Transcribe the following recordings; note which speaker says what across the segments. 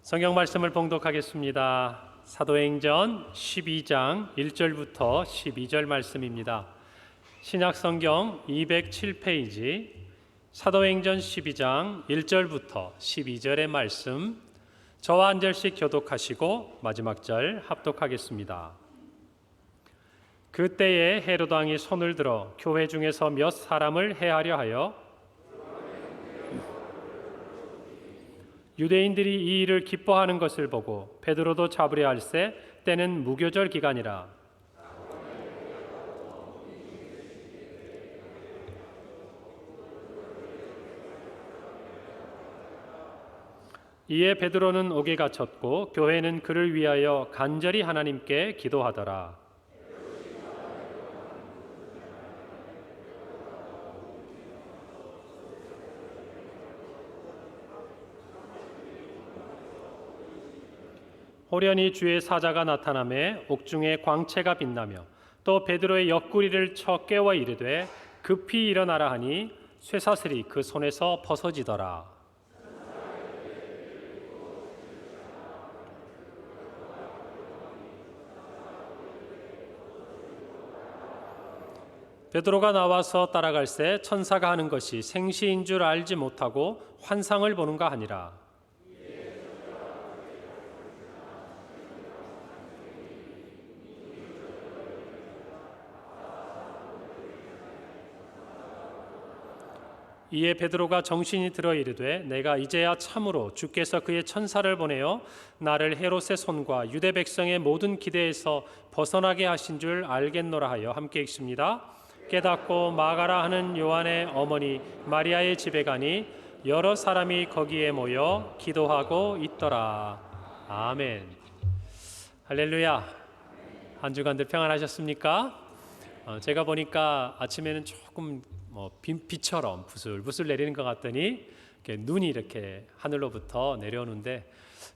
Speaker 1: 성경 말씀을 봉독하겠습니다. 사도행전 12장 1절부터 12절 말씀입니다. 신약 성경 207페이지 사도행전 12장 1절부터 12절의 말씀, 저와 한 절씩 교독하시고 마지막 절 합독하겠습니다. 그때에 헤롯 왕이 손을 들어 교회 중에서 몇 사람을 해하려 하여 유대인들이 이 일을 기뻐하는 것을 보고 베드로도 잡으려 할세 때는 무교절 기간이라. 이에 베드로는 옥에 갇혔고 교회는 그를 위하여 간절히 하나님께 기도하더라. 호련히 주의 사자가 나타나매 옥중에 광채가 빛나며 또 베드로의 옆구리를 쳐 깨워 이르되 급히 일어나라 하니 쇠사슬이 그 손에서 벗어지더라. 베드로가 나와서 따라갈새 천사가 하는 것이 생시인 줄 알지 못하고 환상을 보는가 하니라. 이에 베드로가 정신이 들어 이르되 내가 이제야 참으로 주께서 그의 천사를 보내어 나를 헤롯의 손과 유대 백성의 모든 기대에서 벗어나게 하신 줄 알겠노라 하여 함께 읽습니다. 깨닫고 마가라 하는 요한의 어머니 마리아의 집에 가니 여러 사람이 거기에 모여 기도하고 있더라. 아멘. 할렐루야. 한 주간들 평안하셨습니까? 제가 보니까 아침에는 조금 비처럼 부슬부슬 내리는 것 같더니 눈이 이렇게 하늘로부터 내려오는데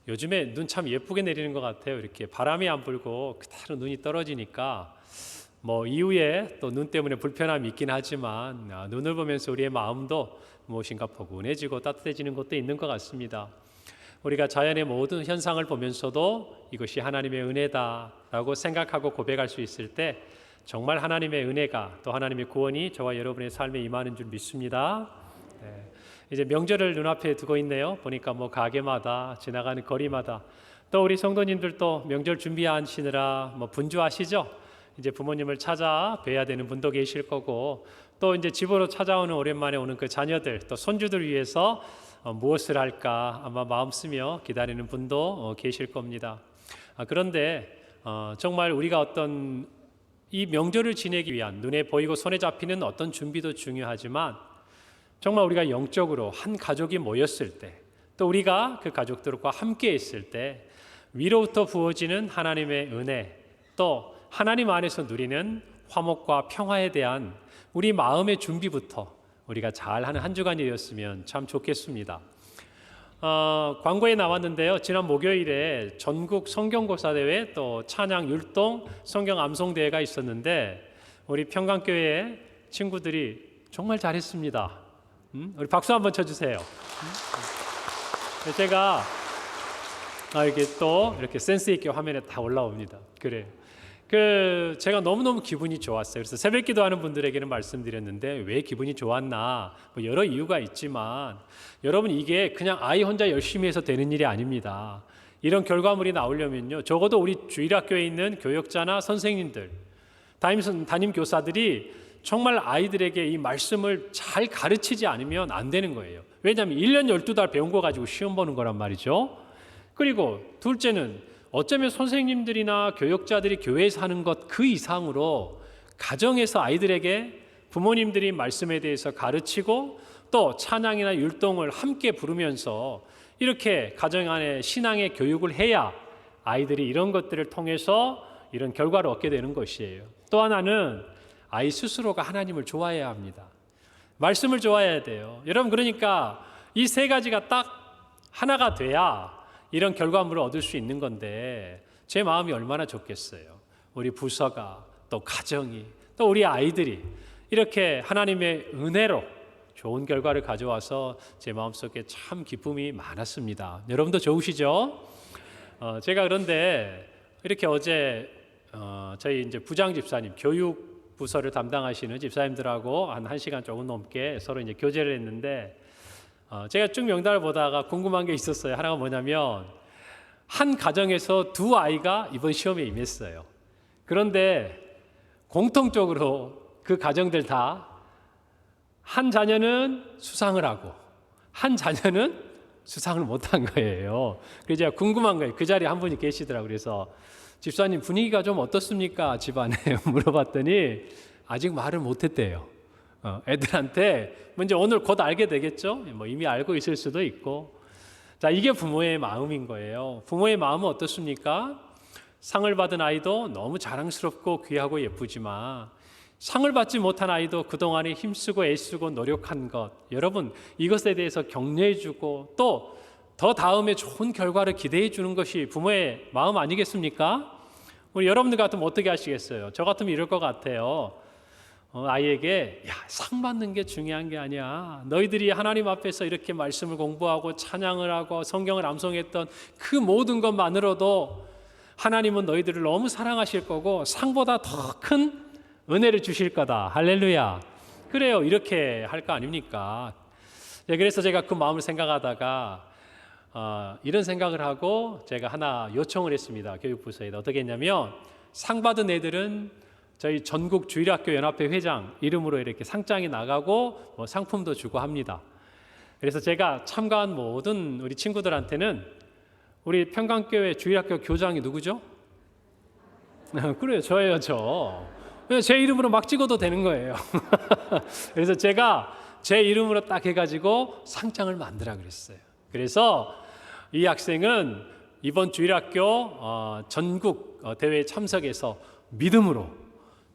Speaker 1: 요즘에 눈 참 예쁘게 내리는 것 같아요. 이렇게 바람이 안 불고 그대로 눈이 떨어지니까 이후에 또 눈 때문에 불편함이 있긴 하지만 눈을 보면서 우리의 마음도 무엇인가 포근해지고 따뜻해지는 것도 있는 것 같습니다. 우리가 자연의 모든 현상을 보면서도 이것이 하나님의 은혜다라고 생각하고 고백할 수 있을 때 정말 하나님의 은혜가 또 하나님의 구원이 저와 여러분의 삶에 임하는 줄 믿습니다. 이제 명절을 눈앞에 두고 있네요. 보니까 가게마다 지나가는 거리마다 또 우리 성도님들도 명절 준비하시느라 분주하시죠? 이제 부모님을 찾아 뵈야 되는 분도 계실 거고 또 이제 집으로 찾아오는 오랜만에 오는 그 자녀들 또 손주들 위해서 무엇을 할까 아마 마음 쓰며 기다리는 분도 계실 겁니다. 그런데 정말 우리가 어떤 이 명절을 지내기 위한 눈에 보이고 손에 잡히는 어떤 준비도 중요하지만 정말 우리가 영적으로 한 가족이 모였을 때 또 우리가 그 가족들과 함께 있을 때 위로부터 부어지는 하나님의 은혜 또 하나님 안에서 누리는 화목과 평화에 대한 우리 마음의 준비부터 우리가 잘하는 한 주간이 되었으면 참 좋겠습니다. 광고에 나왔는데요. 지난 목요일에 전국 성경고사대회 또 찬양 율동 성경 암송대회가 있었는데 우리 평강교회 친구들이 정말 잘했습니다. 우리 박수 한번 쳐주세요. 제가 이게 또 이렇게 센스 있게 화면에 다 올라옵니다. 그래요. 제가 너무너무 기분이 좋았어요. 그래서 새벽 기도하는 분들에게는 말씀드렸는데 왜 기분이 좋았나? 여러 이유가 있지만 여러분 이게 그냥 아이 혼자 열심히 해서 되는 일이 아닙니다. 이런 결과물이 나오려면요. 적어도 우리 주일학교에 있는 교역자나 선생님들, 담임 교사들이 정말 아이들에게 이 말씀을 잘 가르치지 않으면 안 되는 거예요. 왜냐하면 1년 12달 배운 거 가지고 시험 보는 거란 말이죠. 그리고 둘째는 어쩌면 선생님들이나 교역자들이 교회에서 하는 것 그 이상으로 가정에서 아이들에게 부모님들이 말씀에 대해서 가르치고 또 찬양이나 율동을 함께 부르면서 이렇게 가정 안에 신앙의 교육을 해야 아이들이 이런 것들을 통해서 이런 결과를 얻게 되는 것이에요. 또 하나는 아이 스스로가 하나님을 좋아해야 합니다. 말씀을 좋아해야 돼요. 여러분 그러니까 이 세 가지가 딱 하나가 돼야 이런 결과물을 얻을 수 있는 건데 제 마음이 얼마나 좋겠어요. 우리 부서가 또 가정이 또 우리 아이들이 이렇게 하나님의 은혜로 좋은 결과를 가져와서 제 마음속에 참 기쁨이 많았습니다. 여러분도 좋으시죠? 제가 그런데 이렇게 어제 저희 이제 부장 집사님, 교육 부서를 담당하시는 집사님들하고 한 1시간 조금 넘게 서로 이제 교제를 했는데 제가 쭉 명단을 보다가 궁금한 게 있었어요. 하나가 뭐냐면 한 가정에서 두 아이가 이번 시험에 임했어요. 그런데 공통적으로 그 가정들 다 한 자녀는 수상을 하고 한 자녀는 수상을 못한 거예요. 그래서 제가 궁금한 거예요. 그 자리에 한 분이 계시더라고요. 그래서 집사님 분위기가 좀 어떻습니까? 집안에 물어봤더니 아직 말을 못했대요. 애들한테 먼저 오늘 곧 알게 되겠죠? 뭐 이미 알고 있을 수도 있고. 자, 이게 부모의 마음인 거예요. 부모의 마음은 어떻습니까? 상을 받은 아이도 너무 자랑스럽고 귀하고 예쁘지만 상을 받지 못한 아이도 그동안에 힘쓰고 애쓰고 노력한 것, 여러분 이것에 대해서 격려해주고 또 더 다음에 좋은 결과를 기대해주는 것이 부모의 마음 아니겠습니까? 우리 여러분들 같으면 어떻게 하시겠어요? 저 같으면 이럴 것 같아요. 아이에게 상 받는 게 중요한 게 아니야. 너희들이 하나님 앞에서 이렇게 말씀을 공부하고 찬양을 하고 성경을 암송했던 그 모든 것만으로도 하나님은 너희들을 너무 사랑하실 거고 상보다 더 큰 은혜를 주실 거다. 할렐루야. 그래요. 이렇게 할 거 아닙니까? 그래서 제가 그 마음을 생각하다가 이런 생각을 하고 제가 하나 요청을 했습니다. 교육부서에. 어떻게 했냐면 상 받은 애들은 저희 전국 주일학교 연합회 회장 이름으로 이렇게 상장이 나가고 뭐 상품도 주고 합니다. 그래서 제가 참가한 모든 우리 친구들한테는 우리 평강교회 주일학교 교장이 누구죠? 그래요. 저예요. 제 이름으로 막 찍어도 되는 거예요. 그래서 제가 제 이름으로 딱 해가지고 상장을 만들라 그랬어요. 그래서 이 학생은 이번 주일학교 전국 대회에 참석해서 믿음으로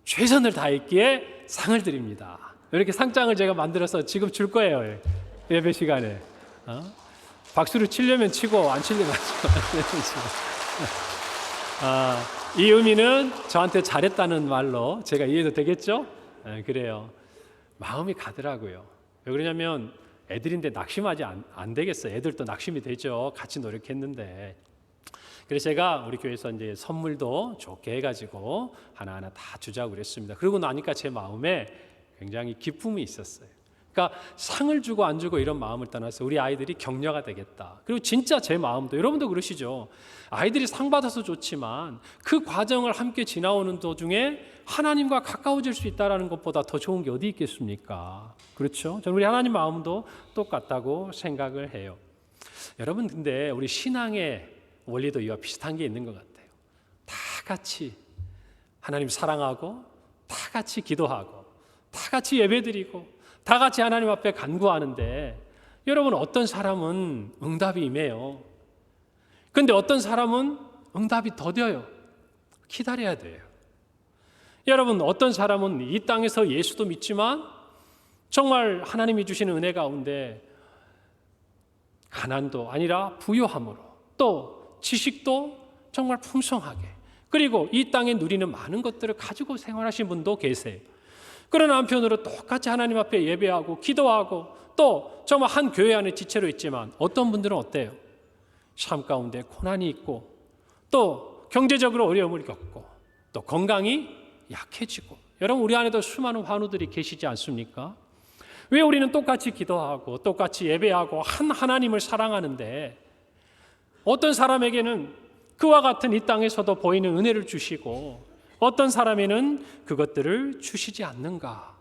Speaker 1: 최선을 다했기에 상을 드립니다. 이렇게 상장을 제가 만들어서 지금 줄 거예요. 예배 시간에. 박수를 치려면 치고 안 치려면 안 치고. 이 의미는 저한테 잘했다는 말로 제가 이해도 되겠죠? 그래요. 마음이 가더라고요. 왜 그러냐면 애들인데 낙심하지 안 되겠어요. 애들도 낙심이 되죠. 같이 노력했는데. 그래서 제가 우리 교회에서 이제 선물도 좋게 해가지고 하나하나 다 주자고 그랬습니다. 그러고 나니까 제 마음에 굉장히 기쁨이 있었어요. 그러니까 상을 주고 안 주고 이런 마음을 떠나서 우리 아이들이 격려가 되겠다. 그리고 진짜 제 마음도 여러분도 그러시죠. 아이들이 상 받아서 좋지만 그 과정을 함께 지나오는 도중에 하나님과 가까워질 수 있다는 것보다 더 좋은 게 어디 있겠습니까? 그렇죠? 저는 우리 하나님 마음도 똑같다고 생각을 해요. 여러분 근데 우리 신앙의 원리도 이와 비슷한 게 있는 것 같아요. 다 같이 하나님 사랑하고 다 같이 기도하고 다 같이 예배드리고 다 같이 하나님 앞에 간구하는데 여러분 어떤 사람은 응답이 임해요. 그런데 어떤 사람은 응답이 더뎌요. 기다려야 돼요. 여러분 어떤 사람은 이 땅에서 예수도 믿지만 정말 하나님이 주시는 은혜 가운데 가난도 아니라 부요함으로 또 지식도 정말 풍성하게 그리고 이 땅에 누리는 많은 것들을 가지고 생활하신 분도 계세요. 그러나 한편으로 똑같이 하나님 앞에 예배하고 기도하고 또 정말 한 교회 안에 지체로 있지만 어떤 분들은 어때요? 삶 가운데 고난이 있고 또 경제적으로 어려움을 겪고 또 건강이 약해지고 여러분 우리 안에도 수많은 환우들이 계시지 않습니까? 왜 우리는 똑같이 기도하고 똑같이 예배하고 한 하나님을 사랑하는데 어떤 사람에게는 그와 같은 이 땅에서도 보이는 은혜를 주시고 어떤 사람에는 그것들을 주시지 않는가?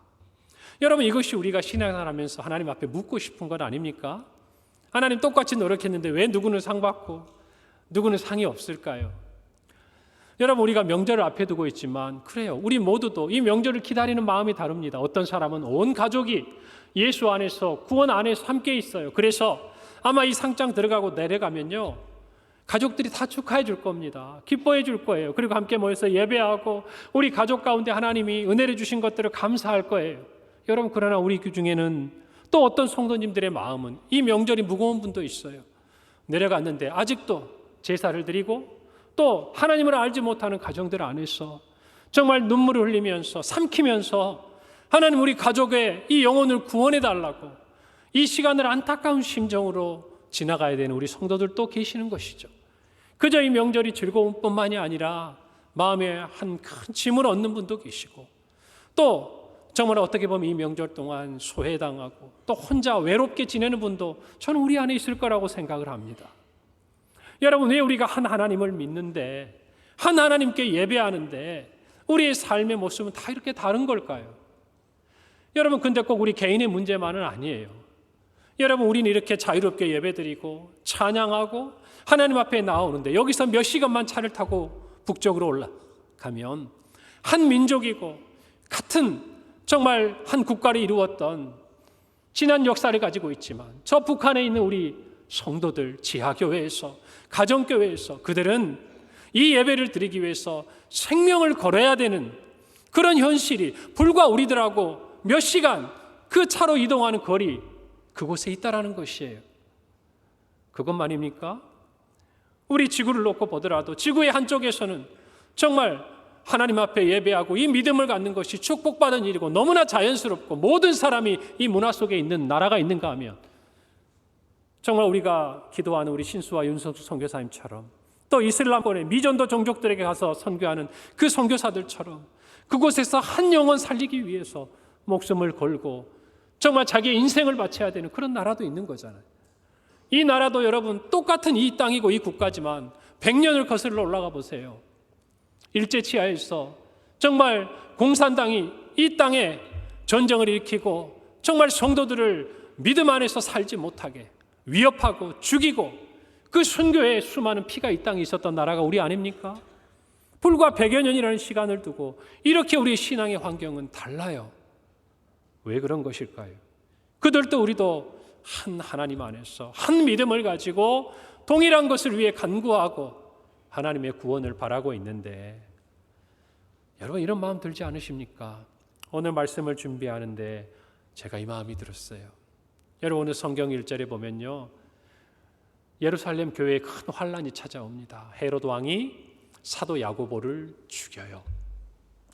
Speaker 1: 여러분 이것이 우리가 신앙생활하면서 하나님 앞에 묻고 싶은 건 아닙니까? 하나님 똑같이 노력했는데 왜 누구는 상 받고 누구는 상이 없을까요? 여러분 우리가 명절을 앞에 두고 있지만 그래요. 우리 모두도 이 명절을 기다리는 마음이 다릅니다. 어떤 사람은 온 가족이 예수 안에서 구원 안에서 함께 있어요. 그래서 아마 이 상장 들어가고 내려가면요. 가족들이 다 축하해 줄 겁니다. 기뻐해 줄 거예요. 그리고 함께 모여서 예배하고 우리 가족 가운데 하나님이 은혜를 주신 것들을 감사할 거예요. 여러분 그러나 우리 그 중에는 또 어떤 성도님들의 마음은 이 명절이 무거운 분도 있어요. 내려갔는데 아직도 제사를 드리고 또 하나님을 알지 못하는 가정들 안에서 정말 눈물을 흘리면서 삼키면서 하나님 우리 가족의 이 영혼을 구원해 달라고 이 시간을 안타까운 심정으로 지나가야 되는 우리 성도들도 계시는 것이죠. 그저 이 명절이 즐거운 뿐만이 아니라 마음에 한 큰 짐을 얻는 분도 계시고, 또 정말 어떻게 보면 이 명절 동안 소외당하고 또 혼자 외롭게 지내는 분도 저는 우리 안에 있을 거라고 생각을 합니다. 여러분, 왜 우리가 한 하나님을 믿는데, 한 하나님께 예배하는데 우리의 삶의 모습은 다 이렇게 다른 걸까요? 여러분, 근데 꼭 우리 개인의 문제만은 아니에요. 여러분, 우리는 이렇게 자유롭게 예배드리고 찬양하고 하나님 앞에 나오는데, 여기서 몇 시간만 차를 타고 북쪽으로 올라가면 한 민족이고 같은 정말 한 국가를 이루었던 지난 역사를 가지고 있지만, 저 북한에 있는 우리 성도들, 지하교회에서, 가정교회에서 그들은 이 예배를 드리기 위해서 생명을 걸어야 되는 그런 현실이 불과 우리들하고 몇 시간 그 차로 이동하는 거리, 그곳에 있다라는 것이에요. 그것만입니까? 우리 지구를 놓고 보더라도 지구의 한쪽에서는 정말 하나님 앞에 예배하고 이 믿음을 갖는 것이 축복받은 일이고 너무나 자연스럽고 모든 사람이 이 문화 속에 있는 나라가 있는가 하면, 정말 우리가 기도하는 우리 신수와 윤성수 선교사님처럼, 또 이슬람권의 미전도 종족들에게 가서 선교하는 그 선교사들처럼 그곳에서 한 영혼 살리기 위해서 목숨을 걸고 정말 자기의 인생을 바쳐야 되는 그런 나라도 있는 거잖아요. 이 나라도 여러분 똑같은 이 땅이고 이 국가지만 100년을 거슬러 올라가 보세요. 일제치하에서 정말 공산당이 이 땅에 전쟁을 일으키고 정말 성도들을 믿음 안에서 살지 못하게 위협하고 죽이고, 그 순교의 수많은 피가 이 땅에 있었던 나라가 우리 아닙니까? 불과 100여 년이라는 시간을 두고 이렇게 우리의 신앙의 환경은 달라요. 왜 그런 것일까요? 그들도 우리도 한 하나님 안에서 한 믿음을 가지고 동일한 것을 위해 간구하고 하나님의 구원을 바라고 있는데, 여러분 이런 마음 들지 않으십니까? 오늘 말씀을 준비하는데 제가 이 마음이 들었어요. 여러분, 오늘 성경 1절에 보면요, 예루살렘 교회에 큰 환란이 찾아옵니다. 헤롯 왕이 사도 야고보를 죽여요.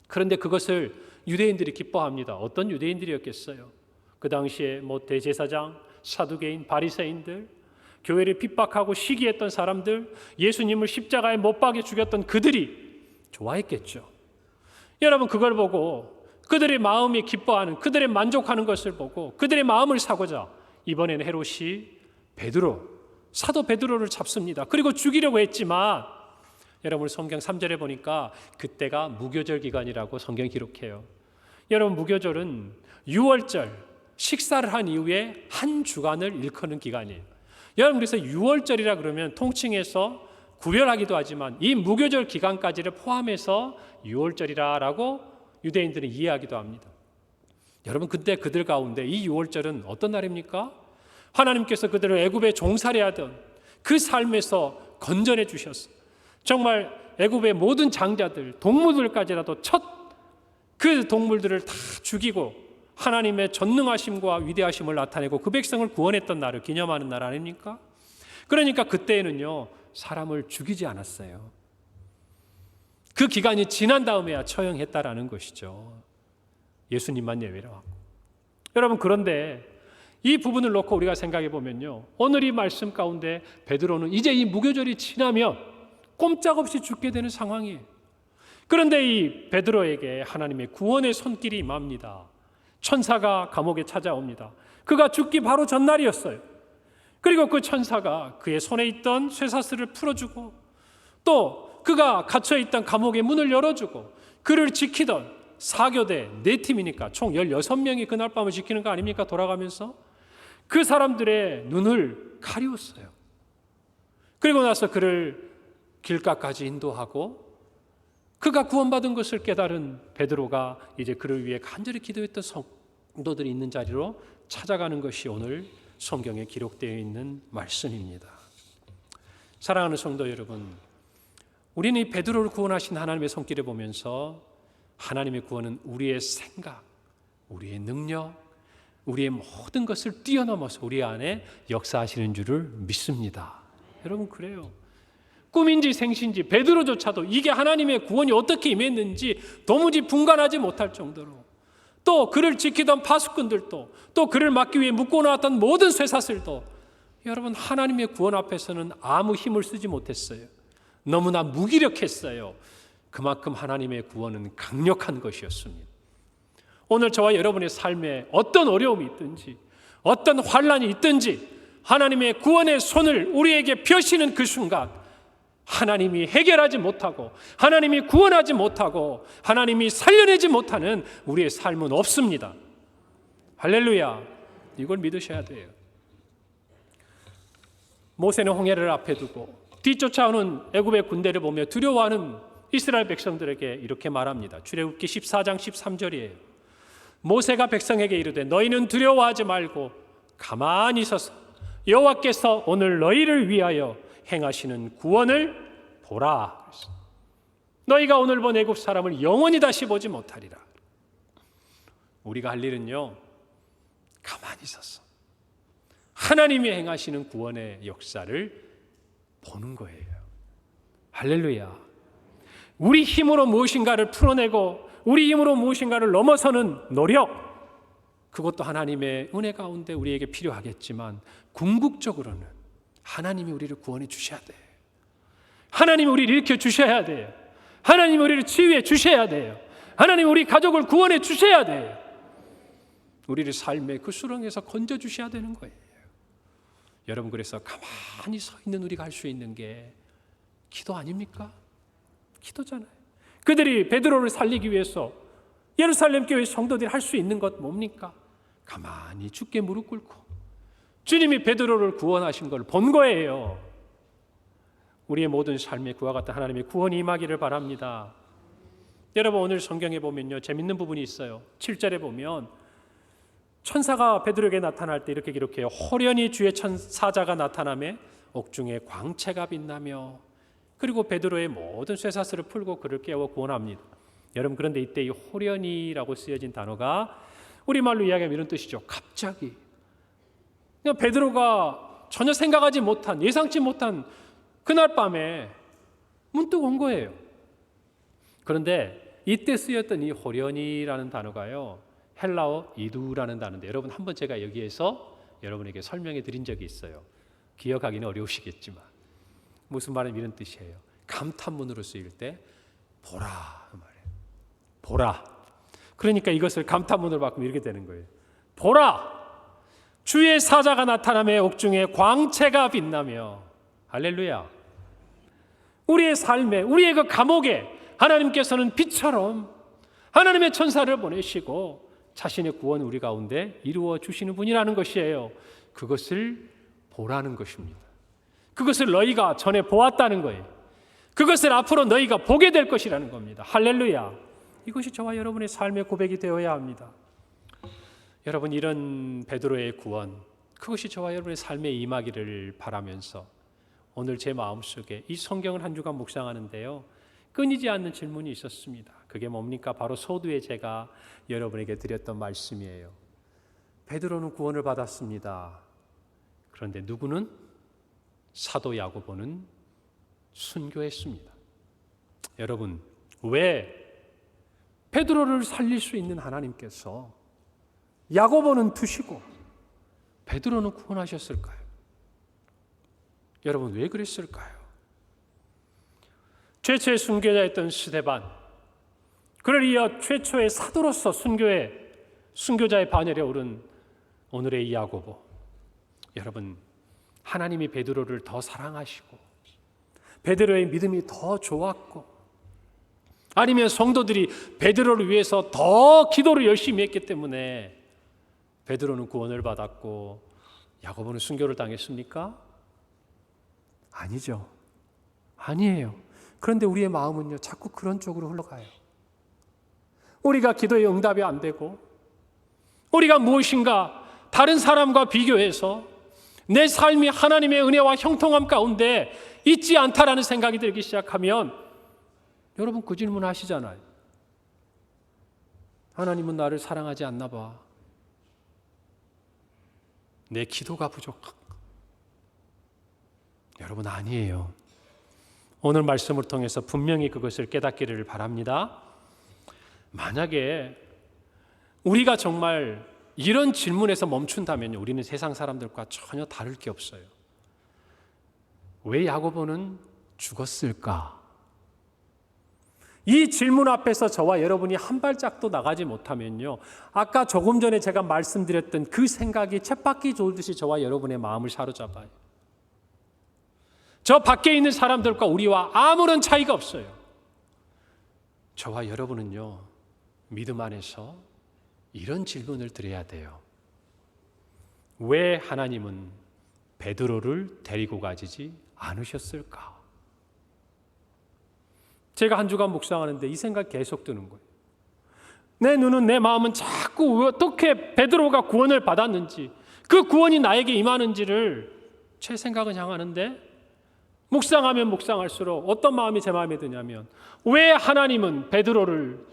Speaker 1: 그런데 그것을 유대인들이 기뻐합니다. 어떤 유대인들이었겠어요? 그 당시에 대제사장, 사두개인, 바리새인들, 교회를 핍박하고 시기했던 사람들, 예수님을 십자가에 못 박여 죽였던 그들이 좋아했겠죠. 여러분, 그걸 보고 그들의 마음이 기뻐하는, 그들의 만족하는 것을 보고 그들의 마음을 사고자 이번에는 헤롯이 사도 베드로를 잡습니다. 그리고 죽이려고 했지만, 여러분 성경 3절에 보니까 그때가 무교절 기간이라고 성경이 기록해요. 여러분, 무교절은 유월절 식사를 한 이후에 한 주간을 일컫는 기간이에요. 여러분, 그래서 유월절이라 그러면 통칭해서 구별하기도 하지만 이 무교절 기간까지를 포함해서 유월절이라고 유대인들은 이해하기도 합니다. 여러분, 그때 그들 가운데 이 유월절은 어떤 날입니까? 하나님께서 그들을 애굽에 종살이하던 그 삶에서 건져내 주셨어요. 정말 애굽의 모든 장자들, 동물들까지라도 그 동물들을 다 죽이고 하나님의 전능하심과 위대하심을 나타내고 그 백성을 구원했던 날을 기념하는 날 아닙니까? 그러니까 그때에는요, 사람을 죽이지 않았어요. 그 기간이 지난 다음에야 처형했다라는 것이죠. 예수님만 예외로 하고. 여러분, 그런데 이 부분을 놓고 우리가 생각해 보면요, 오늘 이 말씀 가운데 베드로는 이제 이 무교절이 지나면 꼼짝없이 죽게 되는 상황이에요. 그런데 이 베드로에게 하나님의 구원의 손길이 임합니다. 천사가 감옥에 찾아옵니다. 그가 죽기 바로 전날이었어요. 그리고 그 천사가 그의 손에 있던 쇠사슬을 풀어주고, 또 그가 갇혀있던 감옥의 문을 열어주고, 그를 지키던 사교대 4팀이니까 총 16명이 그날 밤을 지키는 거 아닙니까? 돌아가면서 그 사람들의 눈을 가리웠어요. 그리고 나서 그를 길가까지 인도하고, 그가 구원받은 것을 깨달은 베드로가 이제 그를 위해 간절히 기도했던 성도들이 있는 자리로 찾아가는 것이 오늘 성경에 기록되어 있는 말씀입니다. 사랑하는 성도 여러분, 우리는 이 베드로를 구원하신 하나님의 손길을 보면서 하나님의 구원은 우리의 생각, 우리의 능력, 우리의 모든 것을 뛰어넘어서 우리 안에 역사하시는 줄을 믿습니다. 여러분, 그래요. 꿈인지 생신지 베드로조차도 이게 하나님의 구원이 어떻게 임했는지 도무지 분간하지 못할 정도로 또 그를 지키던 파수꾼들도, 또 그를 막기 위해 묶어놓았던 모든 쇠사슬도 여러분 하나님의 구원 앞에서는 아무 힘을 쓰지 못했어요. 너무나 무기력했어요. 그만큼 하나님의 구원은 강력한 것이었습니다. 오늘 저와 여러분의 삶에 어떤 어려움이 있든지 어떤 환난이 있든지 하나님의 구원의 손을 우리에게 펴시는 그 순간 하나님이 해결하지 못하고 하나님이 구원하지 못하고 하나님이 살려내지 못하는 우리의 삶은 없습니다. 할렐루야. 이걸 믿으셔야 돼요. 모세는 홍해를 앞에 두고 뒤쫓아오는 애굽의 군대를 보며 두려워하는 이스라엘 백성들에게 이렇게 말합니다. 출애굽기 14장 13절이에요. 모세가 백성에게 이르되 너희는 두려워하지 말고 가만히 서서 여호와께서 오늘 너희를 위하여 행하시는 구원을 보라. 너희가 오늘 본 애굽 사람을 영원히 다시 보지 못하리라. 우리가 할 일은요, 가만히 서서 하나님이 행하시는 구원의 역사를 보는 거예요. 할렐루야. 우리 힘으로 무엇인가를 풀어내고 우리 힘으로 무엇인가를 넘어서는 노력, 그것도 하나님의 은혜 가운데 우리에게 필요하겠지만 궁극적으로는 하나님이 우리를 구원해 주셔야 돼요. 하나님이 우리를 일으켜 주셔야 돼요. 하나님이 우리를 치유해 주셔야 돼요. 하나님이 우리 가족을 구원해 주셔야 돼요. 우리를 삶의 그 수렁에서 건져 주셔야 되는 거예요. 여러분, 그래서 가만히 서 있는 우리가 할 수 있는 게 기도 아닙니까? 기도잖아요. 그들이 베드로를 살리기 위해서 예루살렘 교회 성도들이 할 수 있는 것 뭡니까? 가만히 주께 무릎 꿇고 주님이 베드로를 구원하신 걸 본 거예요. 우리의 모든 삶에 그와 같은 하나님의 구원이 임하기를 바랍니다. 여러분, 오늘 성경에 보면요, 재밌는 부분이 있어요. 7절에 보면 천사가 베드로에게 나타날 때 이렇게 기록해요. 호련히 주의 천사자가 나타나며 옥중에 광채가 빛나며, 그리고 베드로의 모든 쇠사슬을 풀고 그를 깨워 구원합니다. 여러분, 그런데 이때 이 호련히라고 쓰여진 단어가 우리말로 이야기하면 이런 뜻이죠. 갑자기 그냥 베드로가 전혀 생각하지 못한, 예상치 못한 그날 밤에 문득 온 거예요. 그런데 이때 쓰였던 이 호련히라는 단어가요, 헬라어 이두라는 단어인데, 여러분 한번 제가 여기에서 여러분에게 설명해 드린 적이 있어요. 기억하기는 어려우시겠지만 무슨 말은 이런 뜻이에요. 감탄문으로 쓰일 때 보라 말이에요. 보라. 그러니까 이것을 감탄문으로 바꾸면 이렇게 되는 거예요. 보라, 주의 사자가 나타나며 옥중에 광채가 빛나며. 할렐루야. 우리의 삶에, 우리의 그 감옥에 하나님께서는 빛처럼 하나님의 천사를 보내시고 자신의 구원을 우리 가운데 이루어 주시는 분이라는 것이에요. 그것을 보라는 것입니다. 그것을 너희가 전에 보았다는 거예요. 그것을 앞으로 너희가 보게 될 것이라는 겁니다. 할렐루야. 이것이 저와 여러분의 삶의 고백이 되어야 합니다. 여러분, 이런 베드로의 구원, 그것이 저와 여러분의 삶에 임하기를 바라면서 오늘 제 마음속에 이 성경을 한 주간 묵상하는데요, 끊이지 않는 질문이 있었습니다. 그게 뭡니까? 바로 서두에 제가 여러분에게 드렸던 말씀이에요. 베드로는 구원을 받았습니다. 그런데 누구는? 사도 야고보는 순교했습니다. 여러분, 왜 베드로를 살릴 수 있는 하나님께서 야고보는 두시고 베드로는 구원하셨을까요? 여러분, 왜 그랬을까요? 최초의 순교자였던 스데반, 그를 이어 최초의 사도로서 순교자의 반열에 오른 오늘의 이 야고보. 여러분, 하나님이 베드로를 더 사랑하시고 베드로의 믿음이 더 좋았고, 아니면 성도들이 베드로를 위해서 더 기도를 열심히 했기 때문에 베드로는 구원을 받았고 야고보는 순교를 당했습니까? 아니죠. 아니에요. 그런데 우리의 마음은요, 자꾸 그런 쪽으로 흘러가요. 우리가 기도의 응답이 안 되고, 우리가 무엇인가 다른 사람과 비교해서 내 삶이 하나님의 은혜와 형통함 가운데 있지 않다라는 생각이 들기 시작하면, 여러분 그 질문 하시잖아요. 하나님은 나를 사랑하지 않나 봐. 내 기도가 부족한가? 여러분, 아니에요. 오늘 말씀을 통해서 분명히 그것을 깨닫기를 바랍니다. 만약에 우리가 정말 이런 질문에서 멈춘다면 우리는 세상 사람들과 전혀 다를 게 없어요. 왜 야고보는 죽었을까? 이 질문 앞에서 저와 여러분이 한 발짝도 나가지 못하면요, 아까 조금 전에 제가 말씀드렸던 그 생각이 쳇바퀴 돌듯이 저와 여러분의 마음을 사로잡아요. 저 밖에 있는 사람들과 우리와 아무런 차이가 없어요. 저와 여러분은요, 믿음 안에서 이런 질문을 드려야 돼요. 왜 하나님은 베드로를 데리고 가지 않으셨을까? 제가 한 주간 묵상하는데 이 생각 계속 드는 거예요. 내 눈은, 내 마음은 자꾸 어떻게 베드로가 구원을 받았는지, 그 구원이 나에게 임하는지를 제 생각은 향하는데, 묵상하면 묵상할수록 어떤 마음이 제 마음에 드냐면, 왜 하나님은 베드로를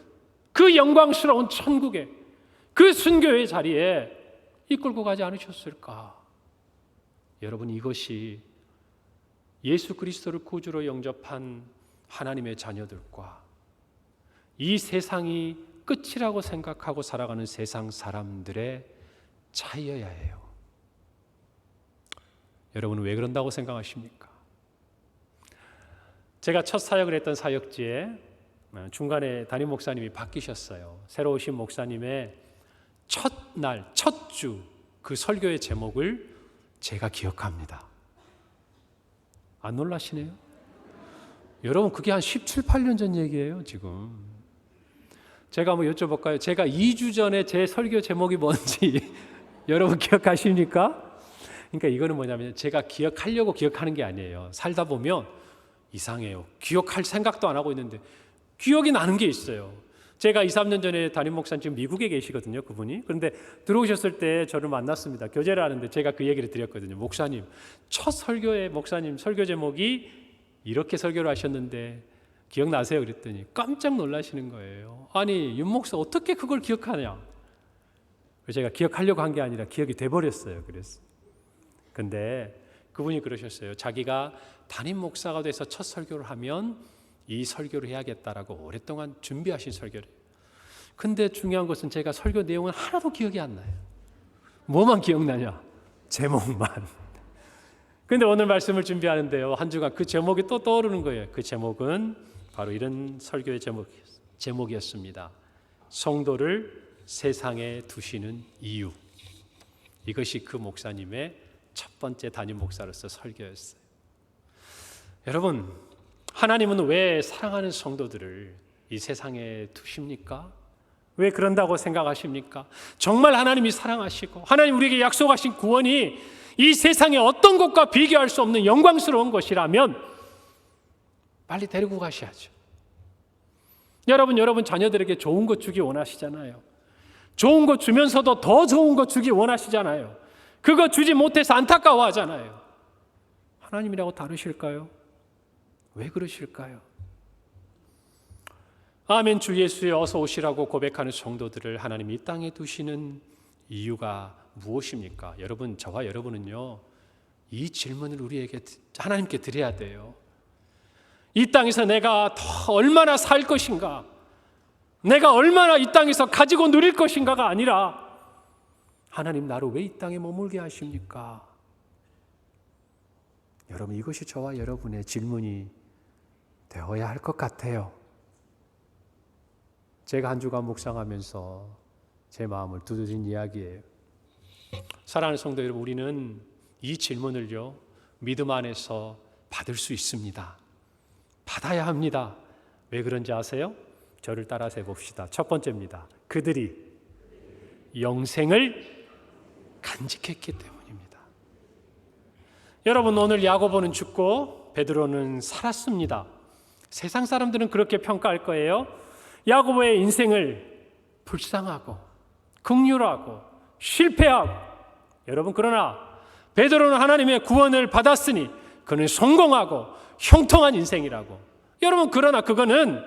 Speaker 1: 그 영광스러운 천국에, 그 순교의 자리에 이끌고 가지 않으셨을까? 여러분, 이것이 예수 그리스도를 구주로 영접한 하나님의 자녀들과 이 세상이 끝이라고 생각하고 살아가는 세상 사람들의 차이여야 해요. 여러분은 왜 그런다고 생각하십니까? 제가 첫 사역을 했던 사역지에 중간에 담임 목사님이 바뀌셨어요. 새로 오신 목사님의 첫날, 첫 주 그 설교의 제목을 제가 기억합니다. 안 놀라시네요? 여러분, 그게 한 17, 18년 전 얘기예요, 지금. 제가 한번 여쭤볼까요? 제가 2주 전에 제 설교 제목이 뭔지 여러분 기억하십니까? 그러니까 이거는 뭐냐면 제가 기억하려고 기억하는 게 아니에요. 살다 보면 이상해요. 기억할 생각도 안 하고 있는데 기억이 나는 게 있어요. 제가 2, 3년 전에 담임 목사님 지금 미국에 계시거든요, 그분이. 그런데 들어오셨을 때 저를 만났습니다. 교제를 하는데 제가 그 얘기를 드렸거든요. 목사님, 첫 설교에 목사님 설교 제목이 이렇게 설교를 하셨는데 기억나세요? 그랬더니 깜짝 놀라시는 거예요. 아니, 윤 목사 어떻게 그걸 기억하냐? 제가 기억하려고 한 게 아니라 기억이 돼버렸어요. 그래서. 근데 그분이 그러셨어요. 자기가 담임 목사가 돼서 첫 설교를 하면 이 설교를 해야겠다라고 오랫동안 준비하신 설교를. 근데 중요한 것은 제가 설교 내용은 하나도 기억이 안 나요. 뭐만 기억나냐? 제목만. 근데 오늘 말씀을 준비하는데요, 한 주간 그 제목이 또 떠오르는 거예요. 그 제목은 바로 이런 설교의 제목이었습니다. 성도를 세상에 두시는 이유. 이것이 그 목사님의 첫 번째 담임 목사로서 설교였어요. 여러분, 하나님은 왜 사랑하는 성도들을 이 세상에 두십니까? 왜 그런다고 생각하십니까? 정말 하나님이 사랑하시고 하나님 우리에게 약속하신 구원이 이 세상의 어떤 것과 비교할 수 없는 영광스러운 것이라면 빨리 데리고 가셔야죠. 여러분 자녀들에게 좋은 것 주기 원하시잖아요. 좋은 것 주면서도 더 좋은 것 주기 원하시잖아요. 그거 주지 못해서 안타까워하잖아요. 하나님이라고 다르실까요? 왜 그러실까요? 아멘, 주 예수에 어서 오시라고 고백하는 성도들을 하나님이 이 땅에 두시는 이유가 무엇입니까? 여러분, 저와 여러분은요, 이 질문을 우리에게 하나님께 드려야 돼요. 이 땅에서 내가 더 얼마나 살 것인가, 내가 얼마나 이 땅에서 가지고 누릴 것인가가 아니라 하나님, 나를 왜 이 땅에 머물게 하십니까? 여러분, 이것이 저와 여러분의 질문이 되어야 할 것 같아요. 제가 한 주간 묵상하면서 제 마음을 두드린 이야기예요. 사랑하는 성도 여러분, 우리는 이 질문을요, 믿음 안에서 받을 수 있습니다. 받아야 합니다. 왜 그런지 아세요? 저를 따라서 해봅시다. 첫 번째입니다. 그들이 영생을 간직했기 때문입니다. 여러분, 오늘 야고보는 죽고 베드로는 살았습니다. 세상 사람들은 그렇게 평가할 거예요. 야고보의 인생을 불쌍하고 긍휼하고 실패하고. 여러분, 그러나 베드로는 하나님의 구원을 받았으니 그는 성공하고 형통한 인생이라고. 여러분, 그러나 그거는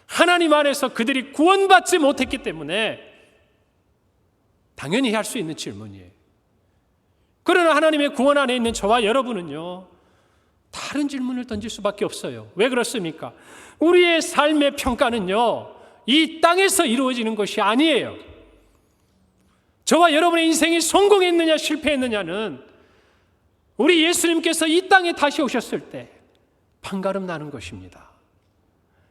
Speaker 1: 하나님 안에서 그들이 구원받지 못했기 때문에 당연히 할 수 있는 질문이에요. 그러나 하나님의 구원 안에 있는 저와 여러분은요, 다른 질문을 던질 수밖에 없어요. 왜 그렇습니까? 우리의 삶의 평가는요, 이 땅에서 이루어지는 것이 아니에요. 저와 여러분의 인생이 성공했느냐 실패했느냐는 우리 예수님께서 이 땅에 다시 오셨을 때 판가름 나는 것입니다.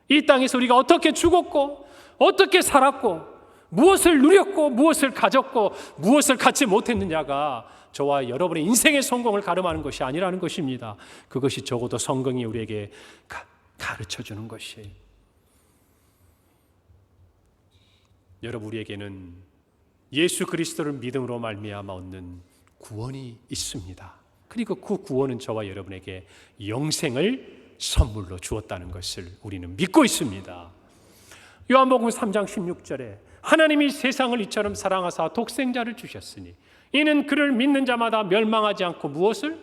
Speaker 1: 이 땅에서 우리가 어떻게 죽었고 어떻게 살았고 무엇을 누렸고 무엇을 가졌고 무엇을 갖지 못했느냐가 저와 여러분의 인생의 성공을 가름하는 것이 아니라는 것입니다. 그것이 적어도 성경이 우리에게 가르쳐주는 것이에요. 여러분, 우리에게는 예수 그리스도를 믿음으로 말미암아 얻는 구원이 있습니다. 그리고 그 구원은 저와 여러분에게 영생을 선물로 주었다는 것을 우리는 믿고 있습니다. 요한복음 3장 16절에 하나님이 세상을 이처럼 사랑하사 독생자를 주셨으니 이는 그를 믿는 자마다 멸망하지 않고 무엇을?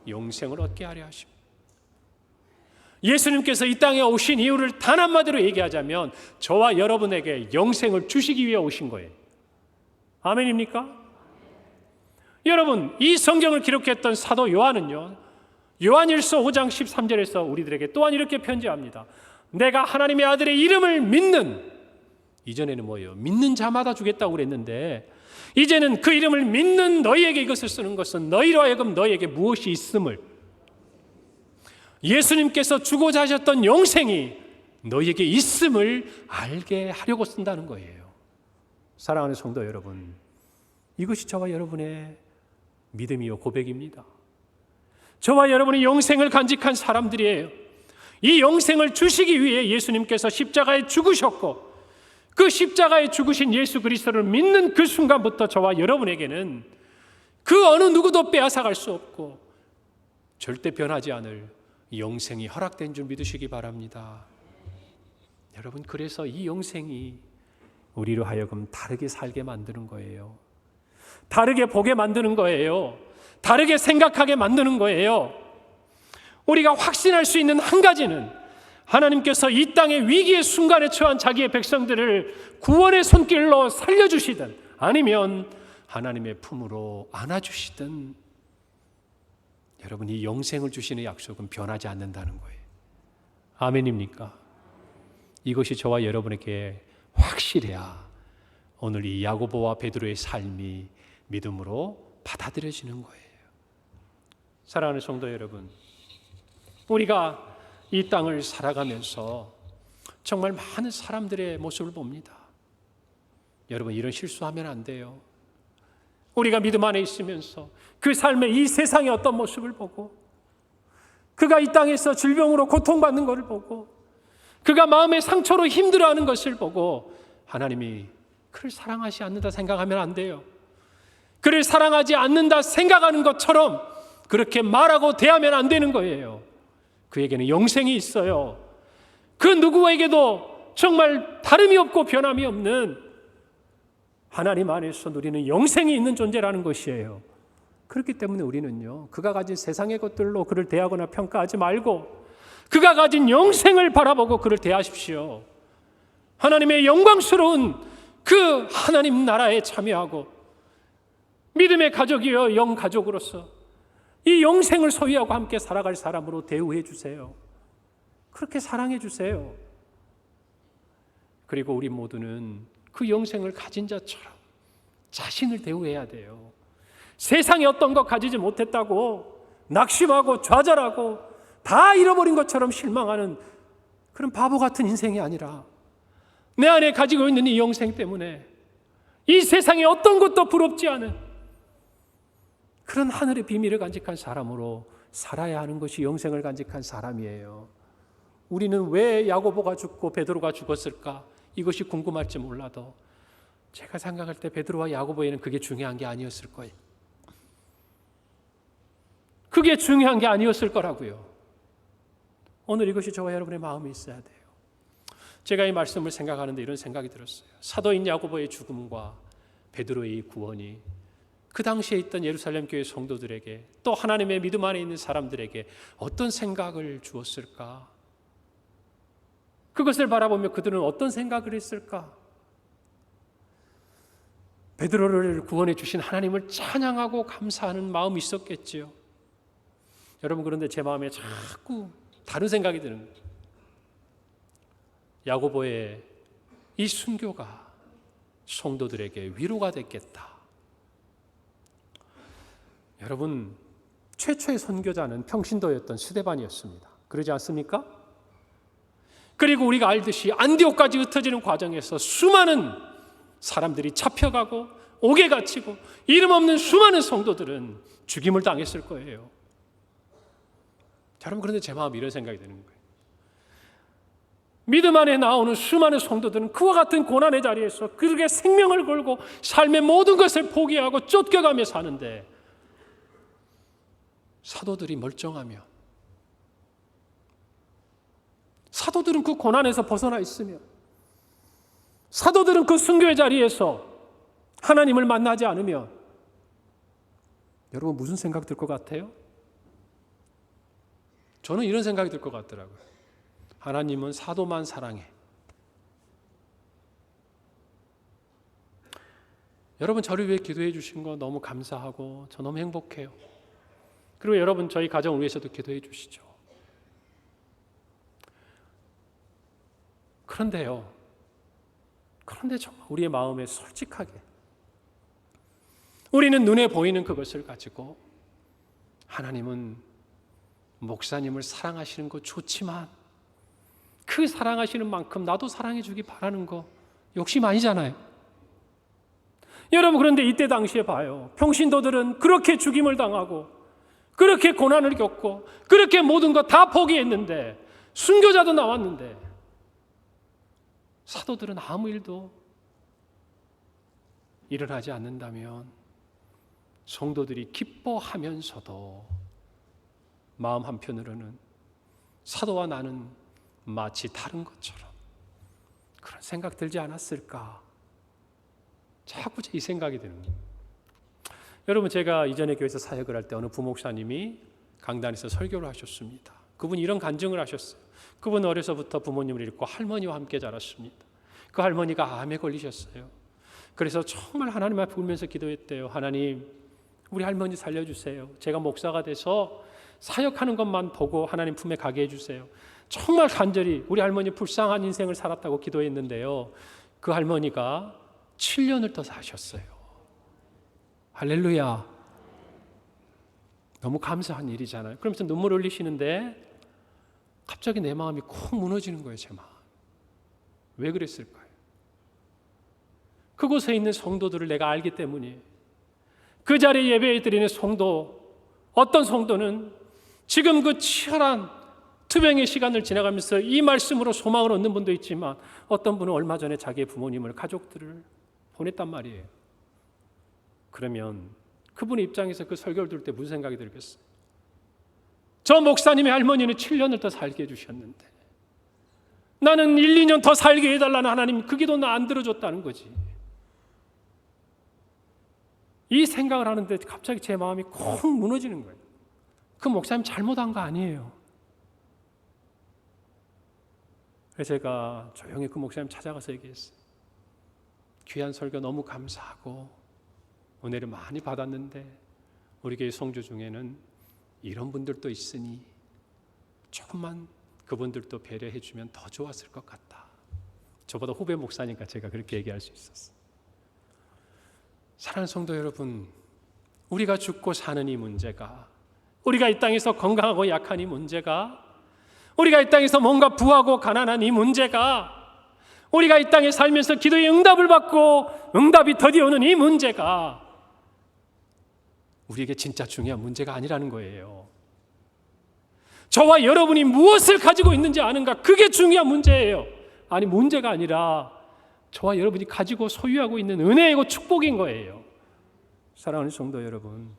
Speaker 1: 영생을 얻게 하려 하십니다. 예수님께서 이 땅에 오신 이유를 단 한마디로 얘기하자면 저와 여러분에게 영생을 주시기 위해 오신 거예요. 아멘입니까? 여러분, 이 성경을 기록했던 사도 요한은요, 요한일서 5장 13절에서 우리들에게 또한 이렇게 편지합니다. 내가 하나님의 아들의 이름을 믿는, 이전에는 뭐예요? 믿는 자마다 주겠다고 그랬는데 이제는 그 이름을 믿는 너희에게 이것을 쓰는 것은 너희로 하여금 너희에게 무엇이 있음을, 예수님께서 주고자 하셨던 영생이 너희에게 있음을 알게 하려고 쓴다는 거예요. 사랑하는 성도 여러분, 이것이 저와 여러분의 믿음이요 고백입니다. 저와 여러분이 영생을 간직한 사람들이에요. 이 영생을 주시기 위해 예수님께서 십자가에 죽으셨고 그 십자가에 죽으신 예수 그리스도를 믿는 그 순간부터 저와 여러분에게는 그 어느 누구도 빼앗아갈 수 없고 절대 변하지 않을 영생이 허락된 줄 믿으시기 바랍니다. 여러분, 그래서 이 영생이 우리로 하여금 다르게 살게 만드는 거예요. 다르게 보게 만드는 거예요. 다르게 생각하게 만드는 거예요. 우리가 확신할 수 있는 한 가지는 하나님께서 이 땅의 위기의 순간에 처한 자기의 백성들을 구원의 손길로 살려주시든 아니면 하나님의 품으로 안아주시든 여러분, 이 영생을 주시는 약속은 변하지 않는다는 거예요. 아멘입니까? 이것이 저와 여러분에게 확실해야 오늘 이 야고보와 베드로의 삶이 믿음으로 받아들여지는 거예요. 사랑하는 성도 여러분, 우리가 이 땅을 살아가면서 정말 많은 사람들의 모습을 봅니다. 여러분, 이런 실수하면 안 돼요. 우리가 믿음 안에 있으면서 그 삶의 이 세상의 어떤 모습을 보고 그가 이 땅에서 질병으로 고통받는 것을 보고 그가 마음의 상처로 힘들어하는 것을 보고 하나님이 그를 사랑하지 않는다 생각하면 안 돼요. 그를 사랑하지 않는다 생각하는 것처럼 그렇게 말하고 대하면 안 되는 거예요. 그에게는 영생이 있어요. 그 누구에게도 정말 다름이 없고 변함이 없는 하나님 안에서 누리는 영생이 있는 존재라는 것이에요. 그렇기 때문에 우리는요, 그가 가진 세상의 것들로 그를 대하거나 평가하지 말고 그가 가진 영생을 바라보고 그를 대하십시오. 하나님의 영광스러운 그 하나님 나라에 참여하고 믿음의 가족이여 영가족으로서 이 영생을 소유하고 함께 살아갈 사람으로 대우해 주세요. 그렇게 사랑해 주세요. 그리고 우리 모두는 그 영생을 가진 자처럼 자신을 대우해야 돼요. 세상에 어떤 것 가지지 못했다고 낙심하고 좌절하고 다 잃어버린 것처럼 실망하는 그런 바보 같은 인생이 아니라 내 안에 가지고 있는 이 영생 때문에 이 세상에 어떤 것도 부럽지 않은 그런 하늘의 비밀을 간직한 사람으로 살아야 하는 것이 영생을 간직한 사람이에요. 우리는 왜 야고보가 죽고 베드로가 죽었을까? 이것이 궁금할지 몰라도 제가 생각할 때 베드로와 야고보에는 그게 중요한 게 아니었을 거예요. 그게 중요한 게 아니었을 거라고요. 오늘 이것이 저와 여러분의 마음에 있어야 돼요. 제가 이 말씀을 생각하는데 이런 생각이 들었어요. 사도인 야고보의 죽음과 베드로의 구원이 그 당시에 있던 예루살렘 교회 성도들에게 또 하나님의 믿음 안에 있는 사람들에게 어떤 생각을 주었을까? 그것을 바라보며 그들은 어떤 생각을 했을까? 베드로를 구원해 주신 하나님을 찬양하고 감사하는 마음이 있었겠지요. 여러분, 그런데 제 마음에 자꾸 다른 생각이 드는 거예요. 야고보의 이 순교가 성도들에게 위로가 됐겠다. 여러분, 최초의 선교자는 평신도였던 스데반이었습니다. 그러지 않습니까? 그리고 우리가 알듯이 안디옥까지 흩어지는 과정에서 수많은 사람들이 잡혀가고 옥에 갇히고 이름 없는 수많은 성도들은 죽임을 당했을 거예요. 여러분, 그런데 제 마음에 이런 생각이 드는 거예요. 믿음 안에 나오는 수많은 성도들은 그와 같은 고난의 자리에서 그렇게 생명을 걸고 삶의 모든 것을 포기하고 쫓겨가며 사는데, 사도들이 멀쩡하며, 사도들은 그 고난에서 벗어나 있으며, 사도들은 그 순교의 자리에서 하나님을 만나지 않으면, 여러분 무슨 생각 들 것 같아요? 저는 이런 생각이 들 것 같더라고요. 하나님은 사도만 사랑해. 여러분, 저를 위해 기도해 주신 거 너무 감사하고 저 너무 행복해요. 그리고 여러분, 저희 가정을 위해서도 기도해 주시죠. 그런데 정말 우리의 마음에 솔직하게, 우리는 눈에 보이는 그것을 가지고 하나님은 목사님을 사랑하시는 거 좋지만 그 사랑하시는 만큼 나도 사랑해 주기 바라는 거 욕심 아니잖아요. 여러분, 그런데 이때 당시에 봐요. 평신도들은 그렇게 죽임을 당하고 그렇게 고난을 겪고 그렇게 모든 거 다 포기했는데, 순교자도 나왔는데, 사도들은 아무 일도 일어나지 않는다면 성도들이 기뻐하면서도 마음 한편으로는 사도와 나는 마치 다른 것처럼 그런 생각 들지 않았을까? 자꾸 이 생각이 드는 거예요. 여러분, 제가 이전에 교회에서 사역을 할 때 어느 부목사님이 강단에서 설교를 하셨습니다. 그분이 이런 간증을 하셨어요. 그분은 어려서부터 부모님을 잃고 할머니와 함께 자랐습니다. 그 할머니가 암에 걸리셨어요. 그래서 정말 하나님 앞에 울면서 기도했대요. 하나님, 우리 할머니 살려주세요. 제가 목사가 돼서 사역하는 것만 보고 하나님 품에 가게 해주세요. 정말 간절히 우리 할머니 불쌍한 인생을 살았다고 기도했는데요, 그 할머니가 7년을 더 사셨어요. 할렐루야. 너무 감사한 일이잖아요. 그러면서 눈물 흘리시는데 갑자기 내 마음이 콕 무너지는 거예요. 제 마음. 왜 그랬을까요? 그곳에 있는 성도들을 내가 알기 때문이에요. 그 자리에 예배 드리는 성도, 어떤 성도는 지금 그 치열한 투병의 시간을 지나가면서 이 말씀으로 소망을 얻는 분도 있지만, 어떤 분은 얼마 전에 자기의 부모님을, 가족들을 보냈단 말이에요. 그러면 그분의 입장에서 그 설교를 들을 때 무슨 생각이 들겠어요? 저 목사님의 할머니는 7년을 더 살게 해주셨는데 나는 1, 2년 더 살게 해달라는 하나님 그 기도는 안 들어줬다는 거지. 이 생각을 하는데 갑자기 제 마음이 콕 무너지는 거예요. 그 목사님 잘못한 거 아니에요. 그래서 제가 조용히 그 목사님 찾아가서 얘기했어요. 귀한 설교 너무 감사하고 은혜를 많이 받았는데 우리 교회 성도 중에는 이런 분들도 있으니 조금만 그분들도 배려해 주면 더 좋았을 것 같다. 저보다 후배 목사니까 제가 그렇게 얘기할 수 있었어요. 사랑하는 성도 여러분, 우리가 죽고 사는 이 문제가, 우리가 이 땅에서 건강하고 약한 이 문제가, 우리가 이 땅에서 뭔가 부하고 가난한 이 문제가, 우리가 이 땅에 살면서 기도의 응답을 받고 응답이 더디 오는 이 문제가 우리에게 진짜 중요한 문제가 아니라는 거예요. 저와 여러분이 무엇을 가지고 있는지 아는가, 그게 중요한 문제예요. 아니, 문제가 아니라 저와 여러분이 가지고 소유하고 있는 은혜이고 축복인 거예요. 사랑하는 성도 여러분,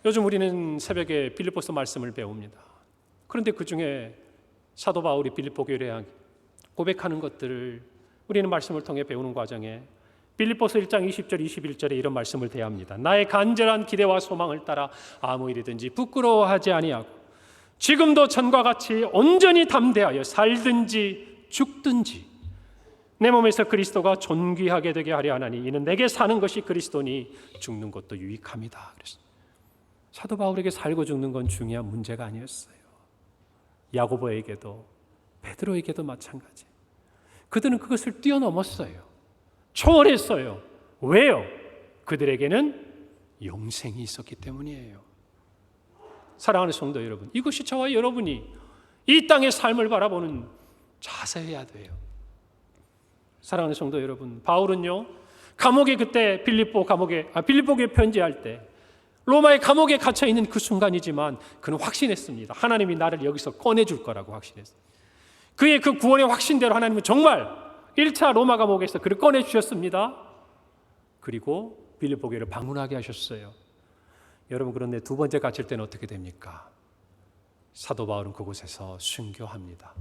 Speaker 1: 요즘 우리는 새벽에 빌립보서 말씀을 배웁니다. 그런데 그 중에 사도 바울이 빌립보 교회에 고백하는 것들을 우리는 말씀을 통해 배우는 과정에 빌립보서 1장 20절 21절에 이런 말씀을 대합니다. 나의 간절한 기대와 소망을 따라 아무 일이든지 부끄러워하지 아니하고 지금도 전과 같이 온전히 담대하여 살든지 죽든지 내 몸에서 그리스도가 존귀하게 되게 하려 하나니 이는 내게 사는 것이 그리스도니 죽는 것도 유익함이다. 그래서 사도 바울에게 살고 죽는 건 중요한 문제가 아니었어요. 야고보에게도 베드로에게도 마찬가지. 그들은 그것을 뛰어넘었어요. 초월했어요. 왜요? 그들에게는 영생이 있었기 때문이에요. 사랑하는 성도 여러분, 이것이 저와 여러분이 이 땅의 삶을 바라보는 자세여야 돼요. 사랑하는 성도 여러분, 바울은요 감옥에 그때 빌립보에 편지할 때 로마의 감옥에 갇혀 있는 그 순간이지만 그는 확신했습니다. 하나님이 나를 여기서 꺼내줄 거라고 확신했어요. 그의 그 구원의 확신대로 하나님은 정말 1차 로마 감옥에서 그를 꺼내주셨습니다. 그리고 빌립보 교회를 방문하게 하셨어요. 여러분, 그런데 두 번째 갇힐 때는 어떻게 됩니까? 사도 바울은 그곳에서 순교합니다.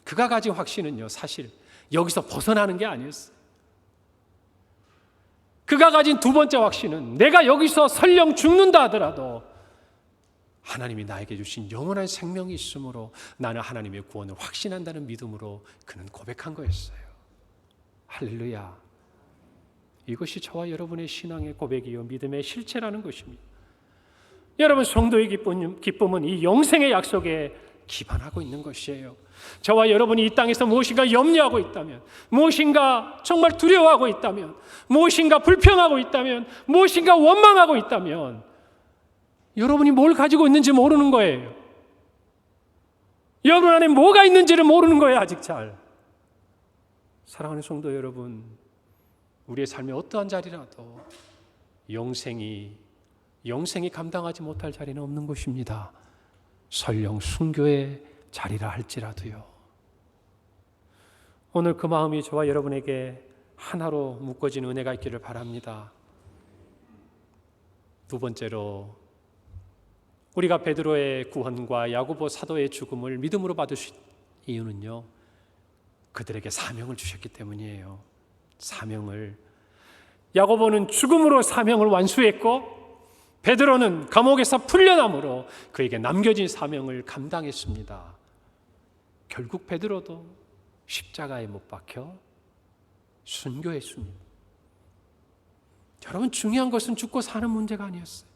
Speaker 1: 그가 가진 확신은요 사실 여기서 벗어나는 게 아니었어요. 그가 가진 두 번째 확신은 내가 여기서 설령 죽는다 하더라도 하나님이 나에게 주신 영원한 생명이 있으므로 나는 하나님의 구원을 확신한다는 믿음으로 그는 고백한 거였어요. 할렐루야. 이것이 저와 여러분의 신앙의 고백이요 믿음의 실체라는 것입니다. 여러분, 성도의 기쁨은 이 영생의 약속에 기반하고 있는 것이에요. 저와 여러분이 이 땅에서 무엇인가 염려하고 있다면, 무엇인가 정말 두려워하고 있다면, 무엇인가 불평하고 있다면, 무엇인가 원망하고 있다면 여러분이 뭘 가지고 있는지 모르는 거예요. 여러분 안에 뭐가 있는지를 모르는 거예요. 아직 잘. 사랑하는 성도 여러분, 우리의 삶의 어떠한 자리라도 영생이 감당하지 못할 자리는 없는 것입니다. 설령 순교의 자리라 할지라도요. 오늘 그 마음이 저와 여러분에게 하나로 묶어진 은혜가 있기를 바랍니다. 두 번째로, 우리가 베드로의 구원과 야고보 사도의 죽음을 믿음으로 받을 수 있는 이유는요, 그들에게 사명을 주셨기 때문이에요. 사명을. 야고보는 죽음으로 사명을 완수했고 베드로는 감옥에서 풀려남으로 그에게 남겨진 사명을 감당했습니다. 결국 베드로도 십자가에 못 박혀 순교했습니다. 여러분, 중요한 것은 죽고 사는 문제가 아니었어요.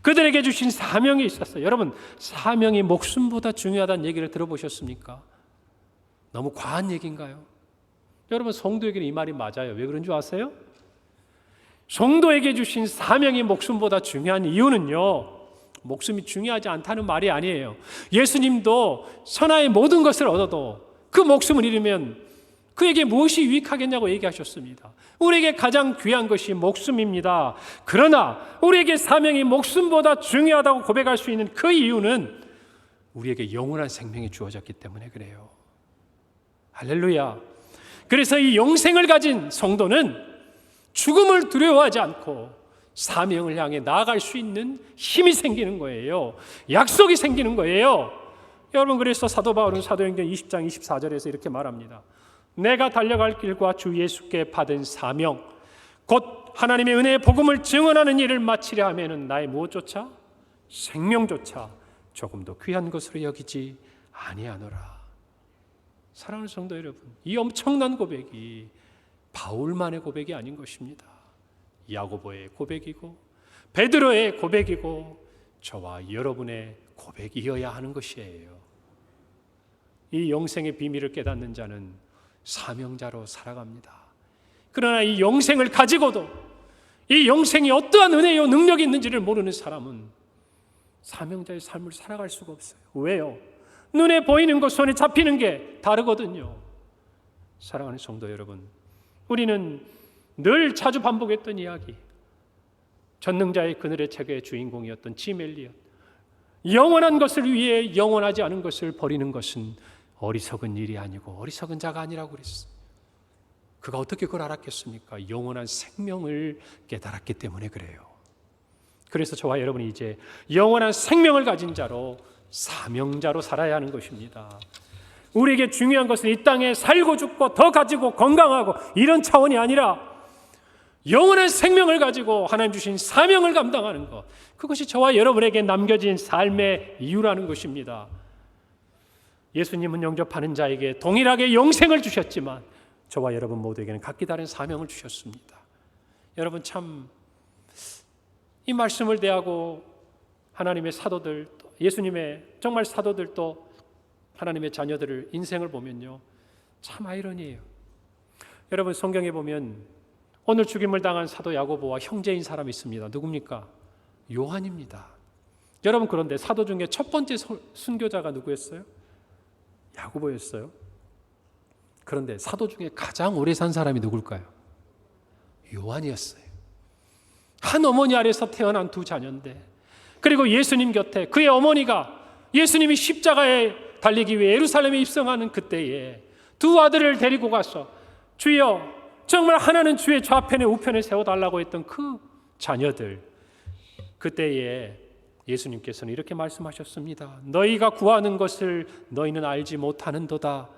Speaker 1: 그들에게 주신 사명이 있었어요. 여러분, 사명이 목숨보다 중요하다는 얘기를 들어보셨습니까? 너무 과한 얘기인가요? 여러분, 성도에게는 이 말이 맞아요. 왜 그런 줄 아세요? 성도에게 주신 사명이 목숨보다 중요한 이유는요, 목숨이 중요하지 않다는 말이 아니에요. 예수님도 천하의 모든 것을 얻어도 그 목숨을 잃으면 그에게 무엇이 유익하겠냐고 얘기하셨습니다. 우리에게 가장 귀한 것이 목숨입니다. 그러나 우리에게 사명이 목숨보다 중요하다고 고백할 수 있는 그 이유는 우리에게 영원한 생명이 주어졌기 때문에 그래요. 할렐루야. 그래서 이 영생을 가진 성도는 죽음을 두려워하지 않고 사명을 향해 나아갈 수 있는 힘이 생기는 거예요. 약속이 생기는 거예요. 여러분, 그래서 사도 바울은 사도행전 20장 24절에서 이렇게 말합니다. 내가 달려갈 길과 주 예수께 받은 사명, 곧 하나님의 은혜의 복음을 증언하는 일을 마치려 하면은 나의 무엇조차 생명조차 조금도 귀한 것으로 여기지 아니하노라. 사랑하는 성도 여러분, 이 엄청난 고백이 바울만의 고백이 아닌 것입니다. 야고보의 고백이고 베드로의 고백이고 저와 여러분의 고백이어야 하는 것이에요. 이 영생의 비밀을 깨닫는 자는 사명자로 살아갑니다. 그러나 이 영생을 가지고도 이 영생이 어떠한 은혜요 능력이 있는지를 모르는 사람은 사명자의 삶을 살아갈 수가 없어요. 왜요? 눈에 보이는 것, 손에 잡히는 게 다르거든요. 사랑하는 성도 여러분, 우리는 늘 자주 반복했던 이야기, 전능자의 그늘의 책의 주인공이었던 짐 엘리엇, 영원한 것을 위해 영원하지 않은 것을 버리는 것은 어리석은 일이 아니고 어리석은 자가 아니라고 그랬어요. 그가 어떻게 그걸 알았겠습니까? 영원한 생명을 깨달았기 때문에 그래요. 그래서 저와 여러분이 이제 영원한 생명을 가진 자로, 사명자로 살아야 하는 것입니다. 우리에게 중요한 것은 이 땅에 살고 죽고 더 가지고 건강하고 이런 차원이 아니라 영원한 생명을 가지고 하나님 주신 사명을 감당하는 것, 그것이 저와 여러분에게 남겨진 삶의 이유라는 것입니다. 예수님은 영접하는 자에게 동일하게 영생을 주셨지만 저와 여러분 모두에게는 각기 다른 사명을 주셨습니다. 여러분, 참 이 말씀을 대하고 하나님의 사도들, 예수님의 정말 사도들도 하나님의 자녀들을 인생을 보면요, 참 아이러니해요. 여러분, 성경에 보면 오늘 죽임을 당한 사도 야고보와 형제인 사람이 있습니다. 누굽니까? 요한입니다. 여러분, 그런데 사도 중에 첫 번째 순교자가 누구였어요? 야고보였어요. 그런데 사도 중에 가장 오래 산 사람이 누굴까요? 요한이었어요. 한 어머니 아래서 태어난 두 자녀인데, 그리고 예수님 곁에 그의 어머니가 예수님이 십자가에 달리기 위해 예루살렘에 입성하는 그때에 두 아들을 데리고 가서 주여 정말 하나는 주의 좌편에 우편에 세워달라고 했던 그 자녀들, 그때에 예수님께서는 이렇게 말씀하셨습니다. 너희가 구하는 것을 너희는 알지 못하는도다.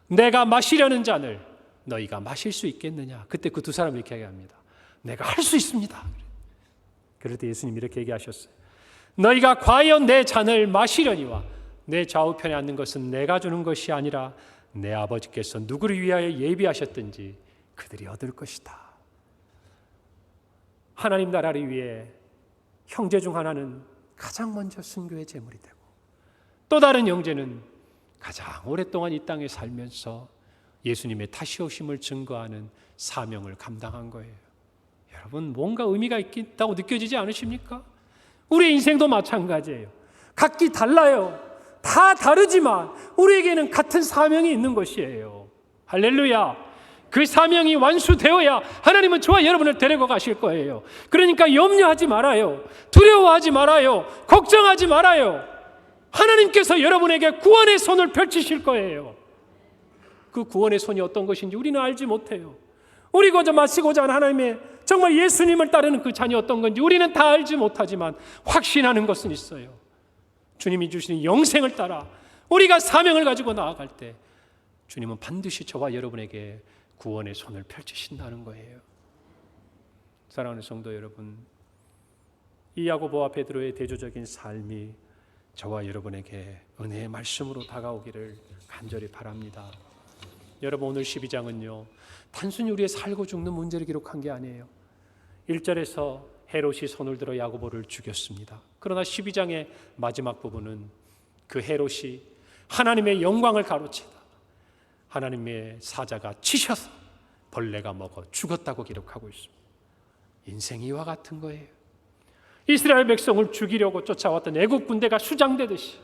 Speaker 1: 내가 마시려는 잔을 너희가 마실 수 있겠느냐. 그때 그 두 사람이 이렇게 얘기합니다. 내가 할 수 있습니다. 그럴 때 예수님이 이렇게 얘기하셨어요. 너희가 과연 내 잔을 마시려니와 내 좌우편에 앉는 것은 내가 주는 것이 아니라 내 아버지께서 누구를 위하여 예비하셨든지 그들이 얻을 것이다. 하나님 나라를 위해 형제 중 하나는 가장 먼저 순교의 제물이 되고, 또 다른 형제는 가장 오랫동안 이 땅에 살면서 예수님의 다시 오심을 증거하는 사명을 감당한 거예요. 여러분, 뭔가 의미가 있다고 느껴지지 않으십니까? 우리 인생도 마찬가지예요. 각기 달라요. 다 다르지만 우리에게는 같은 사명이 있는 것이에요. 할렐루야. 그 사명이 완수되어야 하나님은 저와 여러분을 데리고 가실 거예요. 그러니까 염려하지 말아요. 두려워하지 말아요. 걱정하지 말아요. 하나님께서 여러분에게 구원의 손을 펼치실 거예요. 그 구원의 손이 어떤 것인지 우리는 알지 못해요. 우리 거저 마시고자 하는 하나님의 정말 예수님을 따르는 그 잔이 어떤 건지 우리는 다 알지 못하지만 확신하는 것은 있어요. 주님이 주시는 영생을 따라 우리가 사명을 가지고 나아갈 때 주님은 반드시 저와 여러분에게 구원의 손을 펼치신다는 거예요. 사랑하는 성도 여러분, 이 야고보와 베드로의 대조적인 삶이 저와 여러분에게 은혜의 말씀으로 다가오기를 간절히 바랍니다. 여러분, 오늘 12장은요 단순히 우리의 살고 죽는 문제를 기록한 게 아니에요. 1절에서 헤롯이 손을 들어 야고보를 죽였습니다. 그러나 12장의 마지막 부분은 그 헤롯이 하나님의 영광을 가로채다 하나님의 사자가 치셔서 벌레가 먹어 죽었다고 기록하고 있습니다. 인생이 이와 같은 거예요. 이스라엘 백성을 죽이려고 쫓아왔던 애국 군대가 수장되듯이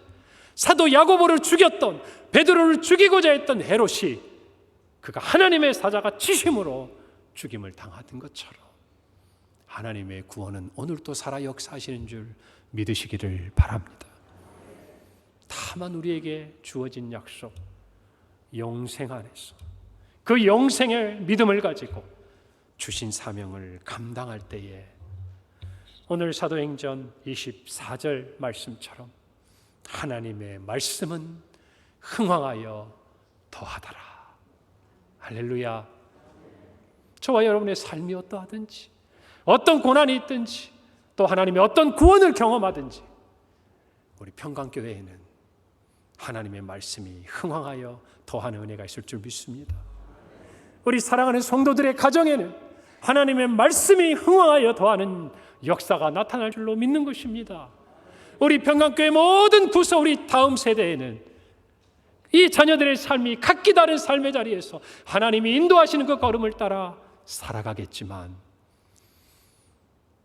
Speaker 1: 사도 야고보를 죽였던, 베드로를 죽이고자 했던 헤롯이 그가 하나님의 사자가 치심으로 죽임을 당하던 것처럼 하나님의 구원은 오늘도 살아 역사하시는 줄 믿으시기를 바랍니다. 다만 우리에게 주어진 약속, 영생 안에서 그 영생의 믿음을 가지고 주신 사명을 감당할 때에 오늘 사도행전 24절 말씀처럼 하나님의 말씀은 흥왕하여 더하더라. 할렐루야. 저와 여러분의 삶이 어떠하든지, 어떤 고난이 있든지, 또 하나님의 어떤 구원을 경험하든지 우리 평강교회에는 하나님의 말씀이 흥왕하여 더하는 은혜가 있을 줄 믿습니다. 우리 사랑하는 성도들의 가정에는 하나님의 말씀이 흥왕하여 더하는 역사가 나타날 줄로 믿는 것입니다. 우리 평강교회 모든 부서, 우리 다음 세대에는 이 자녀들의 삶이 각기 다른 삶의 자리에서 하나님이 인도하시는 그 걸음을 따라 살아가겠지만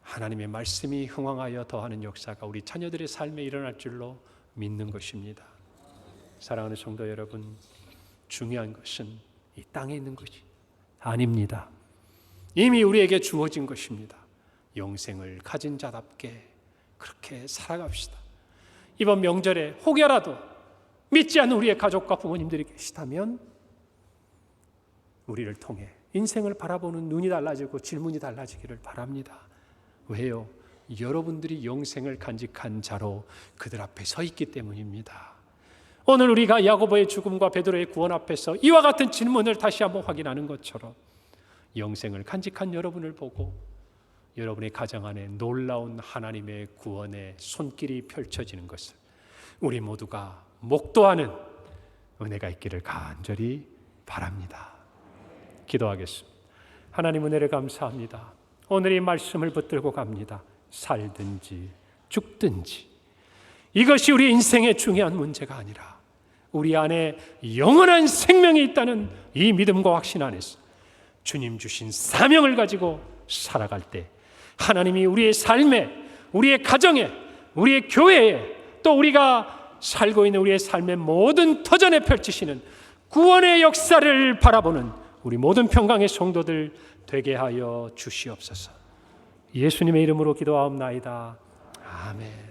Speaker 1: 하나님의 말씀이 흥왕하여 더하는 역사가 우리 자녀들의 삶에 일어날 줄로 믿는 것입니다. 사랑하는 성도 여러분, 중요한 것은 이 땅에 있는 것이 아닙니다. 이미 우리에게 주어진 것입니다. 영생을 가진 자답게 그렇게 살아갑시다. 이번 명절에 혹여라도 믿지 않는 우리의 가족과 부모님들이 계시다면 우리를 통해 인생을 바라보는 눈이 달라지고 질문이 달라지기를 바랍니다. 왜요? 여러분들이 영생을 간직한 자로 그들 앞에 서 있기 때문입니다. 오늘 우리가 야고보의 죽음과 베드로의 구원 앞에서 이와 같은 질문을 다시 한번 확인하는 것처럼 영생을 간직한 여러분을 보고 여러분의 가정 안에 놀라운 하나님의 구원의 손길이 펼쳐지는 것을 우리 모두가 목도하는 은혜가 있기를 간절히 바랍니다. 기도하겠습니다. 하나님, 은혜를 감사합니다. 오늘 이 말씀을 붙들고 갑니다. 살든지 죽든지 이것이 우리 인생의 중요한 문제가 아니라 우리 안에 영원한 생명이 있다는 이 믿음과 확신 안에서 주님 주신 사명을 가지고 살아갈 때 하나님이 우리의 삶에, 우리의 가정에, 우리의 교회에, 또 우리가 살고 있는 우리의 삶의 모든 터전에 펼치시는 구원의 역사를 바라보는 우리 모든 평강의 성도들 되게 하여 주시옵소서. 예수님의 이름으로 기도하옵나이다. 아멘.